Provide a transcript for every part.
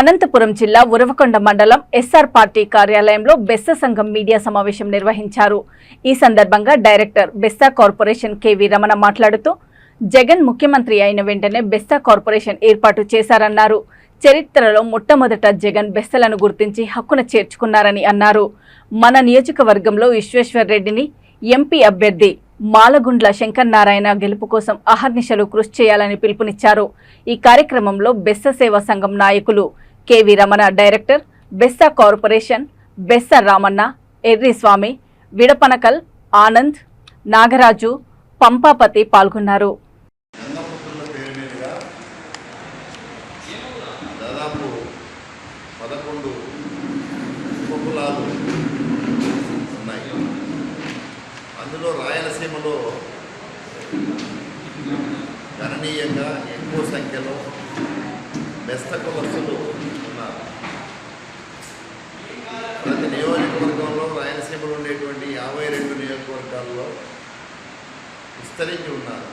అనంతపురం జిల్లా ఉరవకొండ మండలం SR party కార్యాలయంలో బెస్స సంఘం మీడియా సమావేశం నిర్వహించారు. ఈ సందర్భంగా director Bessa corporation KV Ramana మాట్లాడుతూ జగన్ ముఖ్యమంత్రి అయిన వెంటనే బెస్స కార్పొరేషన్ ఏర్పాటు చేశారన్నారు. చరిత్రలో మొట్టమొదట జగన్ బెస్సలను గుర్తించి హక్కున చేర్చుకున్నారని అన్నారు. మన నియోజకవర్గంలో విశ్వేశ్వర్ రెడ్డిని ఎంపీ అభ్యర్థి మాలగుండ్ల శంకర్ నారాయణ గెలుపు కోసం అహర్నిశలు కృషి చేయాలని పిలుపునిచ్చారు. ఈ కార్యక్రమంలో బెస్స సేవా సంఘం నాయకులు K V Ramana, director Bessa corporation Bessa Ramanna, Erri Swamy, Vidapanakal, Anand, Nagaraju, Pampapathi పాల్గొన్నారు. అందులో రాయలసీమలో గణనీయంగా ఎక్కువ సంఖ్యలో బెస్త కులస్తులు ఉన్నారు. ప్రతి నియోజకవర్గంలో రాయలసీమలో ఉండేటువంటి 52 నియోజకవర్గాల్లో విస్తరించి ఉన్నారు.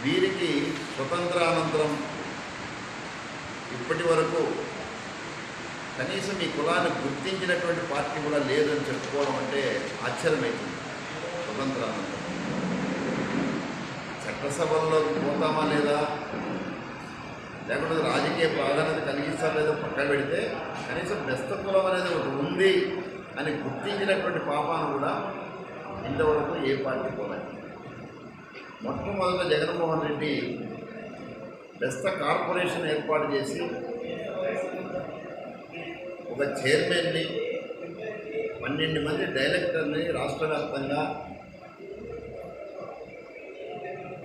వీరికి స్వతంత్రానంతరం ఇప్పటి వరకు కనీసం ఈ కులాన్ని గుర్తించినటువంటి పార్టీ కూడా లేదని చెప్పుకోవడం అంటే ఆశ్చర్యమవుతుంది. స్వతంత్రానంతరం చట్టసభల్లోకి పోతామా లేదా, లేకపోతే రాజకీయ ప్రాధాన్యత కలిగిస్తారా లేదా పక్కన పెడితే కనీసం బెస్త కులం అనేది ఒకటి ఉంది అని గుర్తించినటువంటి పాపాను కూడా ఇంతవరకు ఏ పార్టీ పోలేదు. మొట్టమొదట జగన్మోహన్ రెడ్డి బెస్త కార్పొరేషన్ ఏర్పాటు చేసి ఒక చైర్మన్ని, 12 మంది డైరెక్టర్ని రాష్ట్ర వ్యాప్తంగా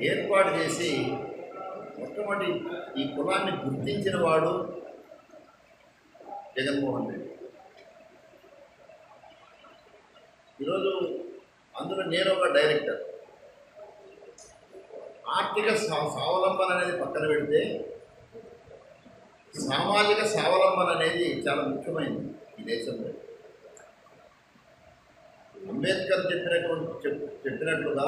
ఏర్పాటు చేసి మొట్టమొదటి ఈ కులాన్ని గుర్తించిన వాడు జగన్మోహన్ రెడ్డి. ఈరోజు అందులో నేను ఒక డైరెక్టర్. ఆర్థిక స్వావలంబన అనేది పక్కన పెడితే సామాజిక స్వావలంబన అనేది చాలా ముఖ్యమైనది ఈ దేశంలో. అంబేద్కర్ చెప్పినట్లుగా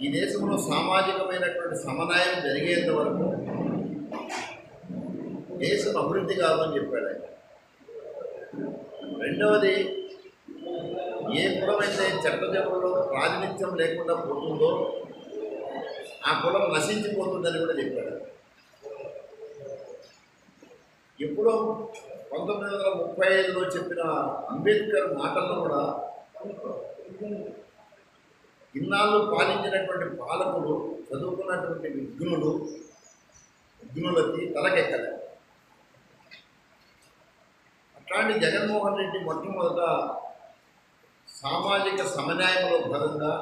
ఈ దేశంలో సామాజికమైనటువంటి సమన్వయం జరిగేంత వరకు దేశం అభివృద్ధి కాదని చెప్పాడు ఆయన. రెండవది, ఏ కులమైతే చట్టజబుల్లో ప్రాతినిధ్యం లేకుండా పోతుందో ఆ కులం నశించిపోతుందని కూడా చెప్పాడు. ఎప్పుడో 1935లో చెప్పిన అంబేద్కర్ మాటలను కూడా ఇన్నాళ్ళు పాలించినటువంటి పాలకులు, చదువుకున్నటువంటి విఘ్నులకి తలకెక్కలే. అట్లాంటి జగన్మోహన్ రెడ్డి మొట్టమొదట సామాజిక సమన్వయంలో భాగంగా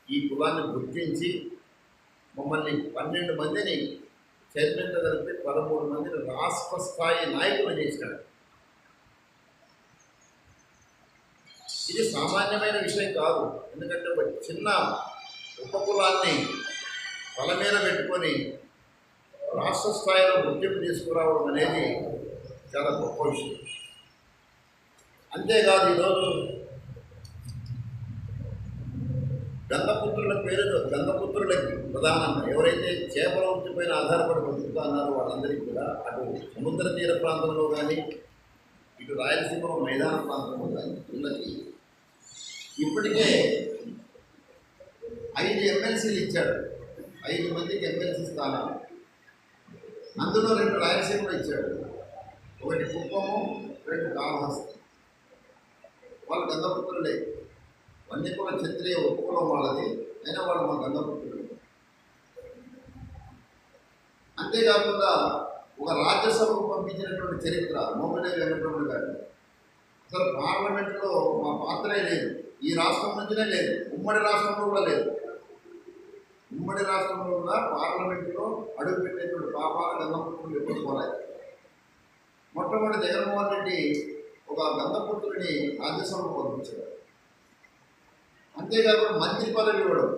ఈ కులాన్ని గుర్తించి మమ్మల్ని 12 మందిని చైర్మన్గా కలిపి 13 మందిని రాష్ట్ర స్థాయి నాయకులు చేసినాడు. ఇది సామాన్యమైన విషయం కాదు. ఎందుకంటే ఒక చిన్న ఉపకులాన్ని తల మీద పెట్టుకొని రాష్ట్ర స్థాయిలో గుర్తింపు తీసుకురావడం అనేది చాలా గొప్ప విషయం. అంతేకాదు, ఈరోజు గంగపుత్రులకి ప్రధానంగా ఎవరైతే చేపల వృత్తిపైన ఆధారపడి బతుకుతున్నారో వాళ్ళందరికీ కూడా అటు సముద్ర తీర ప్రాంతంలో కానీ ఇటు రాయలసీమలో మైదాన ప్రాంతంలో కానీ ఉన్నది ఇప్పటికే 5 ఎమ్మెల్సీలు ఇచ్చాడు. 5 మందికి ఎమ్మెల్సీ స్థానాలు. అందులో 2 రాయలసీమలో ఇచ్చాడు. ఒకటి కుప్పము, 2 కాళహస్తి. వాళ్ళు గంగపుత్రులే. అన్ని కూడా క్షత్రియ ఉపకులం వాళ్ళది, అయినా వాళ్ళు మా గంగపుత్రులు. అంతేకాకుండా ఒక రాజ్యసభకు పంపించినటువంటి చరిత్ర మోపిదేవి వెంకటరమణ గారు. అసలు పార్లమెంట్లో మా పాత్రే లేదు. ఈ రాష్ట్రం నుంచినే లేదు, ఉమ్మడి రాష్ట్రంలో కూడా లేదు. ఉమ్మడి రాష్ట్రంలో కూడా పార్లమెంట్లో అడుగుపెట్టేటువంటి పాపాల గంగపుత్రులు ఎప్పుడు పోలేదు. మొట్టమొదటి జగన్మోహన్ రెడ్డి ఒక గంగపుత్రుడిని రాజ్యసభకు పంపించాడు. అంతేకాకుండా మంత్రి పదవి ఇవ్వడం.